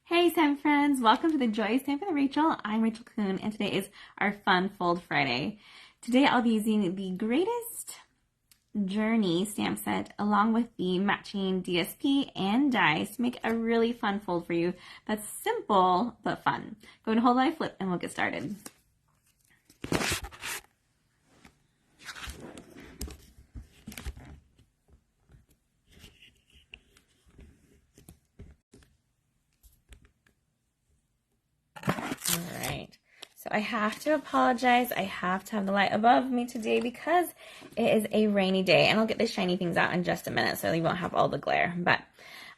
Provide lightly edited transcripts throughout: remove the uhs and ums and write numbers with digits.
Hey Stampin' friends, welcome to the Joyous Stampin' with Rachel. I'm Rachael Coon and today is our Fun Fold Friday. Today I'll be using the Greatest Journey stamp set along with the matching DSP and dies to make a really fun fold for you that's simple but fun. Go and hold my flip and we'll get started. Alright, so I have to apologize. I have to have the light above me today because it is a rainy day, and I'll get the shiny things out in just a minute so you won't have all the glare. But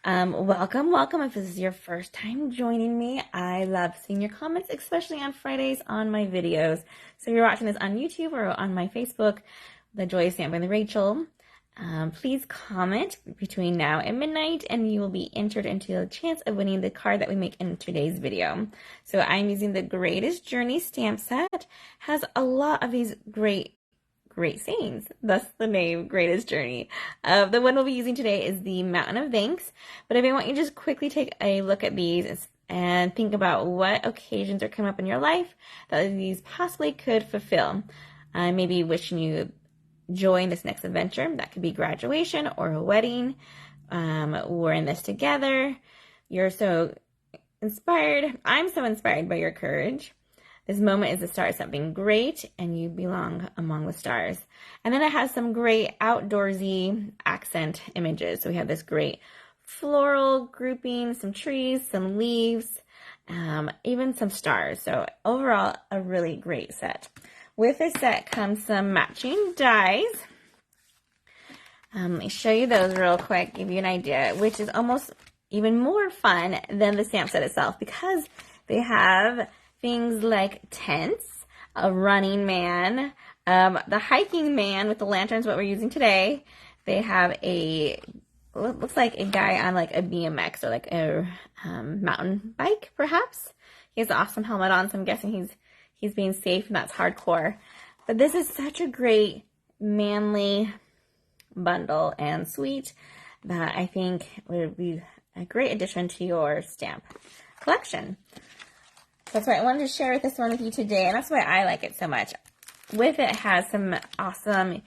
welcome if this is your first time joining me. I love seeing your comments, especially on Fridays on my videos. So if you're watching this on YouTube or on my Facebook, The Joyous Stampin' with Rachel, please comment between now and midnight and you will be entered into a chance of winning the card that we make in today's video. So I'm using the Greatest Journey stamp set. Has a lot of these great sayings, thus the name Greatest Journey. The one we'll be using today is the Mountain of Thanks, but if I want you to just quickly take a look at these and think about what occasions are coming up in your life that these possibly could fulfill. Maybe wishing you joy in this next adventure. That could be graduation or a wedding. We're in this together. You're so inspired. I'm so inspired by your courage. This moment is the start of something great and you belong among the stars. And then it has some great outdoorsy accent images. So we have this great floral grouping, some trees, some leaves, even some stars. So overall, a really great set. With this set comes some matching dies. Let me show you those real quick, give you an idea, which is almost even more fun than the stamp set itself because they have things like tents, a running man, the hiking man with the lanterns, what we're using today. They have what looks like a guy on like a BMX or like a mountain bike, perhaps. He has an awesome helmet on, so I'm guessing he's being safe, and that's hardcore. But this is such a great manly bundle and suite that I think would be a great addition to your stamp collection. That's why I wanted to share this one with you today, and that's why I like it so much. With it has some awesome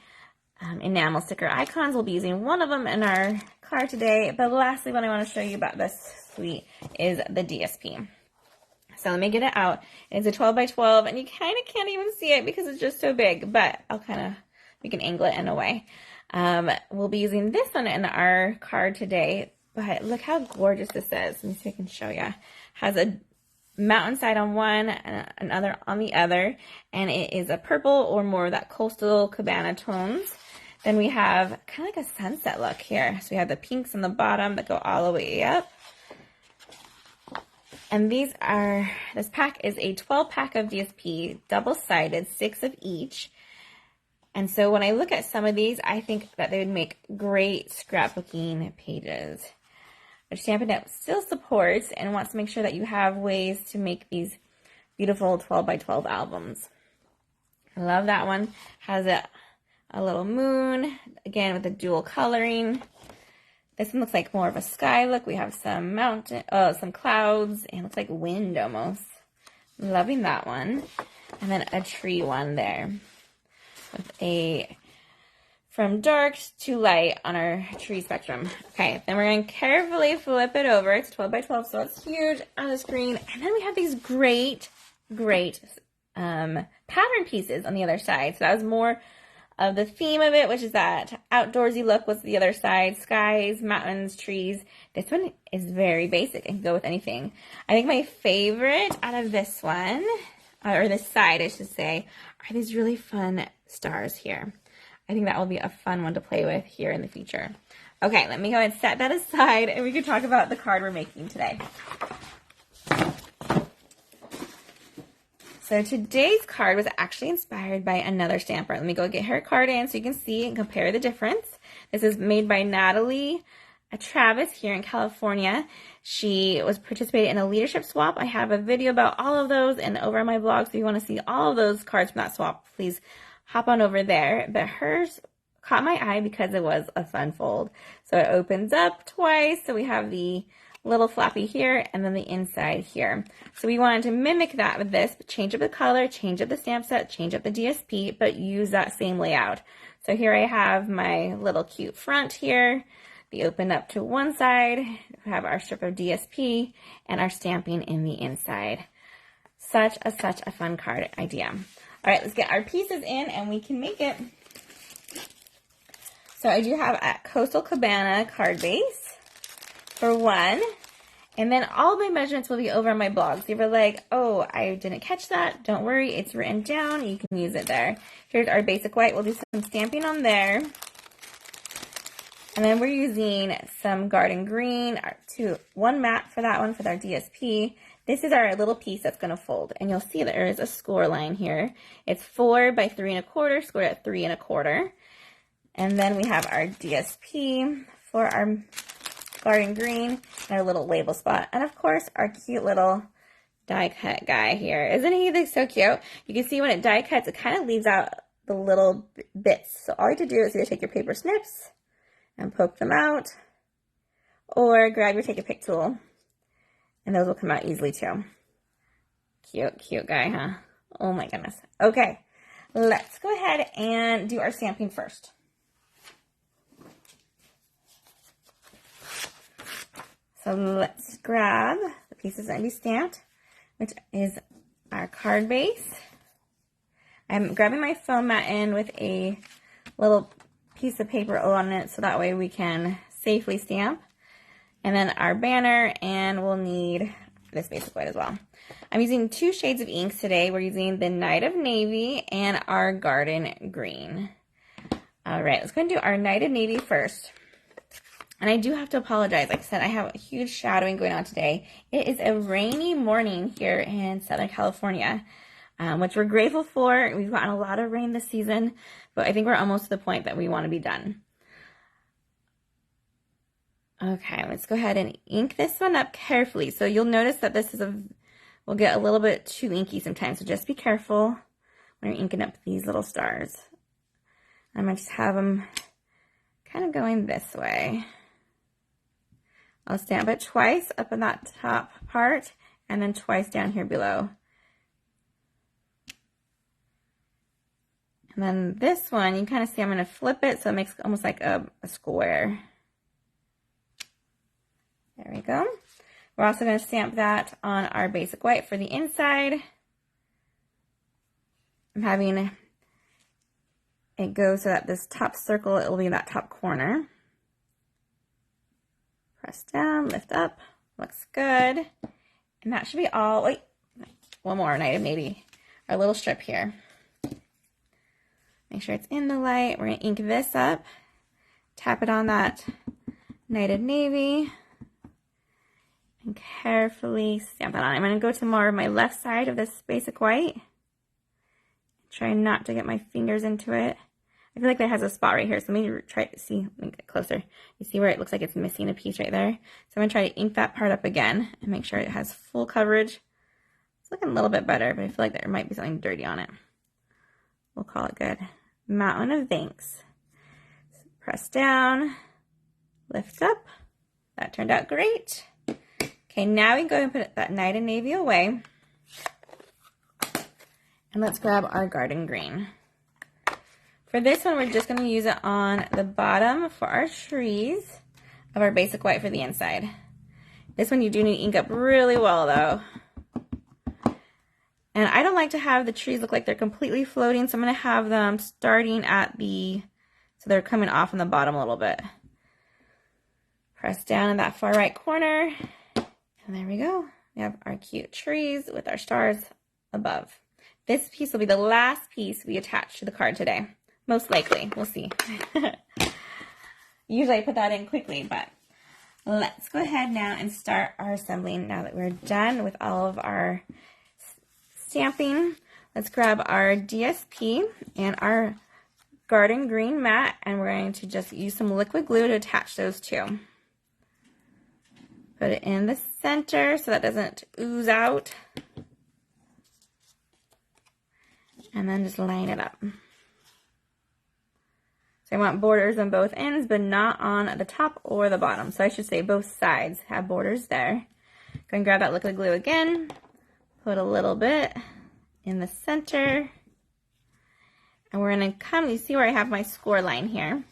enamel sticker icons. We'll be using one of them in our card today. But lastly, what I want to show you about this suite is the DSP. So let me get it out. It's a 12 by 12, and you kind of can't even see it because it's just so big, but we can angle it in a way. We'll be using this one in our card today, but look how gorgeous this is. Let me see if I can show you. Has a mountainside on one and another on the other, and it is a purple or more of that coastal cabana tones. Then we have kind of like a sunset look here. So we have the pinks on the bottom that go all the way up. And this pack is a 12 pack of DSP, double-sided, 6 of each. And so when I look at some of these, I think that they would make great scrapbooking pages, which Stampin' Up! Still supports and wants to make sure that you have ways to make these beautiful 12 by 12 albums. I love that one. Has a little moon, again with the dual coloring. This one looks like more of a sky look. We have some some clouds, and looks like wind almost. Loving that one. And then a tree one there with from dark to light on our tree spectrum. Okay, then we're going to carefully flip it over. It's 12 by 12, so it's huge on the screen. And then we have these great pattern pieces on the other side. So that was more of the theme of it, which is that outdoorsy look was the other side. Skies, mountains, trees. This one is very basic and can go with anything. I think my favorite out of this one, or this side I should say, are these really fun stars here. I think that will be a fun one to play with here in the future. Okay, let me go ahead and set that aside and we can talk about the card we're making today. So today's card was actually inspired by another stamper. Let me go get her card in so you can see and compare the difference. This is made by Natalie Travis here in California. She was participating in a leadership swap. I have a video about all of those and over on my blog. So if you want to see all of those cards from that swap, please hop on over there. But hers caught my eye because it was a fun fold. So it opens up twice. So we have the little floppy here, and then the inside here. So we wanted to mimic that with this, but change up the color, change up the stamp set, change up the DSP, but use that same layout. So here I have my little cute front here. We open up to one side, we have our strip of DSP and our stamping in the inside. Such a fun card idea. All right, let's get our pieces in and we can make it. So I do have a Coastal Cabana card base for one. And then all my measurements will be over on my blog. So if you're like, oh, I didn't catch that, don't worry, it's written down. You can use it there. Here's our basic white. We'll do some stamping on there. And then we're using some garden green, one mat for that one for our DSP. This is our little piece that's going to fold. And you'll see there is a score line here. It's 4 by 3 1/4, scored at 3 1/4. And then we have our DSP for our garden green and our little label spot. And of course, our cute little die cut guy here. Isn't he so cute? You can see when it die cuts, it kind of leaves out the little bits. So all you have to do is either take your paper snips and poke them out, or grab your Take a Pick tool, and those will come out easily too. Cute guy, huh? Oh my goodness. Okay, let's go ahead and do our stamping first. So let's grab the pieces that need stamped, which is our card base. I'm grabbing my foam mat in with a little piece of paper on it so that way we can safely stamp. And then our banner, and we'll need this basic white as well. I'm using 2 shades of inks today. We're using the Night of Navy and our Garden Green. All right, let's go and do our Night of Navy first. And I do have to apologize. Like I said, I have a huge shadowing going on today. It is a rainy morning here in Southern California, which we're grateful for. We've gotten a lot of rain this season, but I think we're almost to the point that we want to be done. Okay, let's go ahead and ink this one up carefully. So you'll notice that this will get a little bit too inky sometimes, so just be careful when you're inking up these little stars. I'm going to just have them kind of going this way. I'll stamp it twice up in that top part and then twice down here below. And then this one, you kind of see I'm going to flip it so it makes almost like a square. There we go. We're also going to stamp that on our basic white for the inside. I'm having it go so that this top circle, it will be in that top corner. Press down, lift up, looks good. And that should be all. Wait, one more item, maybe our little strip here. Make sure it's in the light. We're going to ink this up, tap it on that Night of Navy, and carefully stamp that on. I'm going to go to more of my left side of this basic white. Try not to get my fingers into it. I feel like that has a spot right here, so let me try to see. Let me get closer. You see where it looks like it's missing a piece right there? So I'm going to try to ink that part up again and make sure it has full coverage. It's looking a little bit better, but I feel like there might be something dirty on it. We'll call it good. Mountain of Thanks. So press down, lift up. That turned out great. Okay, now we can go and put that Night of Navy away. And let's grab our Garden Green. For this one, we're just going to use it on the bottom for our trees of our basic white for the inside. This one you do need to ink up really well though. And I don't like to have the trees look like they're completely floating, so I'm going to have them starting at so they're coming off on the bottom a little bit. Press down in that far right corner, and there we go. We have our cute trees with our stars above. This piece will be the last piece we attach to the card today. Most likely. We'll see. Usually I put that in quickly, but let's go ahead now and start our assembling now that we're done with all of our stamping. Let's grab our DSP and our Garden Green mat, and we're going to just use some liquid glue to attach those two. Put it in the center so that doesn't ooze out. And then just line it up. So So I want borders on both ends, but not on the top or the bottom. So I should say both sides have borders there. Go and grab that liquid glue again. Put a little bit in the center. And we're going to come, you see where I have my score line here.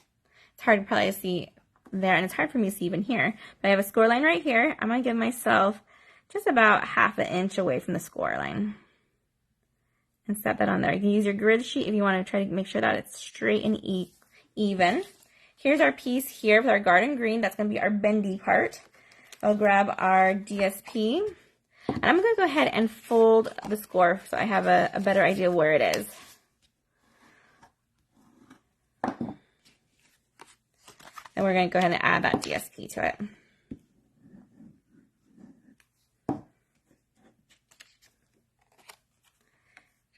It's hard probably to see there, and it's hard for me to see even here. But I have a score line right here. I'm going to give myself just about 1/2 inch away from the score line. And set that on there. You can use your grid sheet if you want to try to make sure that it's straight and even. Here's our piece here with our garden green. That's going to be our bendy part. I'll grab our DSP. And I'm going to go ahead and fold the score so I have a better idea where it is. And we're going to go ahead and add that DSP to it.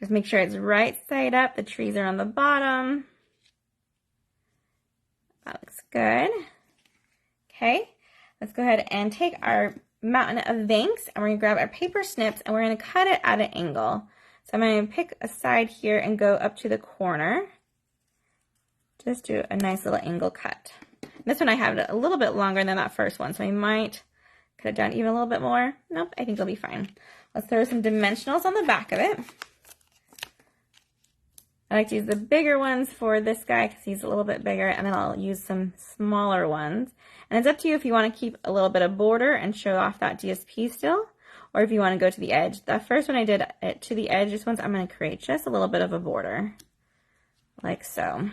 Just make sure it's right side up. The trees are on the bottom. That looks good. Okay, let's go ahead and take our mountain of thanks, and we're going to grab our paper snips, and we're going to cut it at an angle. So I'm going to pick a side here and go up to the corner. Just do a nice little angle cut. This one I have it a little bit longer than that first one, so I might cut it down even a little bit more. Nope, I think it'll be fine. Let's throw some dimensionals on the back of it. I like to use the bigger ones for this guy because he's a little bit bigger, and then I'll use some smaller ones. And it's up to you if you want to keep a little bit of border and show off that DSP still, or if you want to go to the edge. The first one I did it to the edge. This one's I'm going to create just a little bit of a border, like so.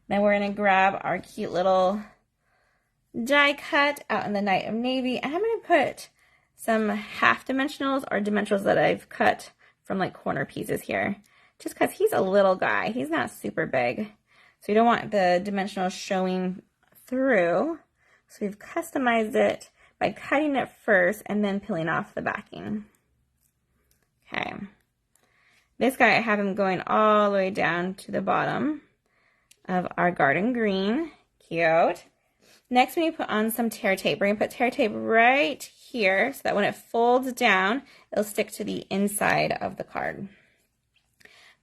Then we're going to grab our cute little die cut out in the Night of Navy, and I'm going to put some half dimensionals or dimensionals that I've cut from like corner pieces here. Just because he's a little guy. He's not super big. So you don't want the dimensionals showing through. So we've customized it by cutting it first and then peeling off the backing. Okay. This guy, I have him going all the way down to the bottom of our garden green. Cute. Next, we need to put on some tear tape. We're going to put tear tape right here so that when it folds down, it'll stick to the inside of the card.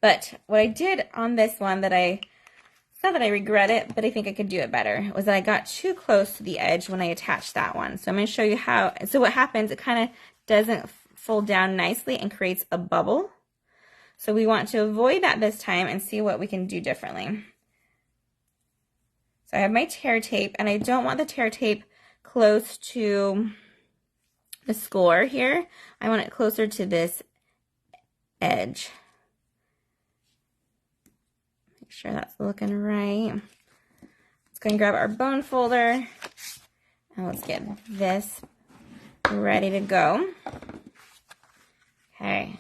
But what I did on this one it's not that I regret it, but I think I could do it better, was that I got too close to the edge when I attached that one. So I'm going to show you how. So what happens, it kind of doesn't fold down nicely and creates a bubble. So we want to avoid that this time and see what we can do differently. So I have my tear tape, and I don't want the tear tape close to the score here. I want it closer to this edge. Make sure that's looking right. Let's go and grab our bone folder, and let's get this ready to go. Okay.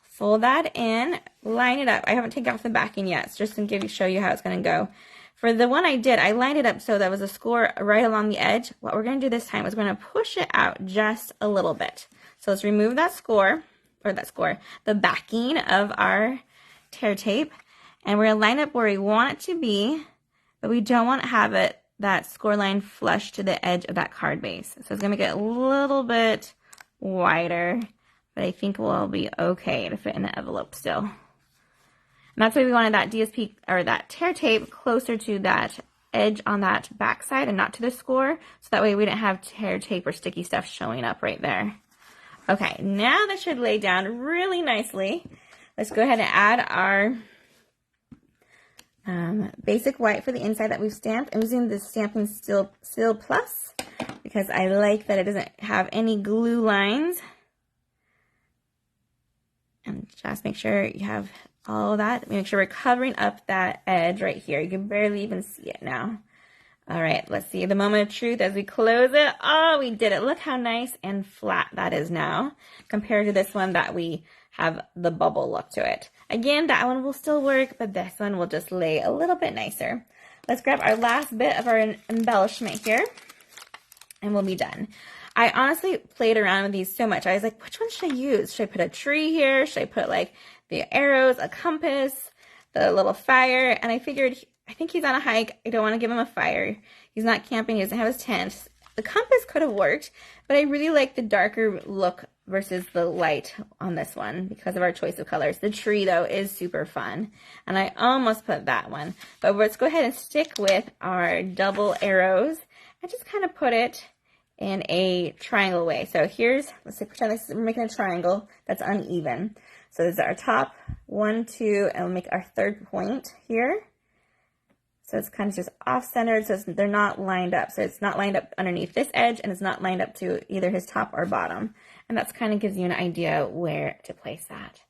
Fold that in, line it up. I haven't taken off the backing yet, so just to show you how it's going to go. For the one I did, I lined it up so that was a score right along the edge. What we're going to do this time is we're going to push it out just a little bit. So let's remove that score, the backing of our tear tape, and we're going to line up where we want it to be, but we don't want to have that score line flush to the edge of that card base. So it's going to make it a little bit wider, but I think we'll be okay to fit in the envelope still. And that's why we wanted that DSP or that tear tape closer to that edge on that back side and not to the score, so that way we didn't have tear tape or sticky stuff showing up right there. Okay, now that should lay down really nicely. Let's go ahead and add our basic white for the inside that we've stamped. I'm using the Stampin' Seal Plus because I like that it doesn't have any glue lines. And just make sure you have all of that. Make sure we're covering up that edge right here. You can barely even see it now. All right, let's see the moment of truth as we close it. Oh, we did it. Look how nice and flat that is now compared to this one that we have the bubble look to it. Again, that one will still work, but this one will just lay a little bit nicer. Let's grab our last bit of our embellishment here, and we'll be done. I honestly played around with these so much. I was like, which one should I use? Should I put a tree here? Should I put like the arrows, a compass, the little fire? And I figured, I think he's on a hike. I don't want to give him a fire. He's not camping. He doesn't have his tent. The compass could have worked, but I really like the darker look versus the light on this one because of our choice of colors. The tree, though, is super fun, and I almost put that one. But let's go ahead and stick with our double arrows and just kind of put it in a triangle way. So here's, let's say, pretend we're making a triangle that's uneven. So this is our top, 1, 2, and we'll make our third point here. So it's kind of just off-centered, so they're not lined up. So it's not lined up underneath this edge, and it's not lined up to either his top or bottom. And that's kind of gives you an idea where to place that.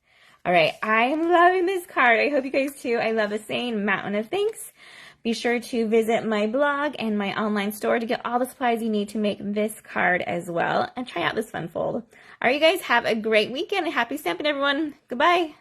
All right, I am loving this card. I hope you guys too. I love the saying, Mountain of Thanks. Be sure to visit my blog and my online store to get all the supplies you need to make this card as well. And try out this fun fold. All right, you guys, have a great weekend and happy stamping, everyone. Goodbye.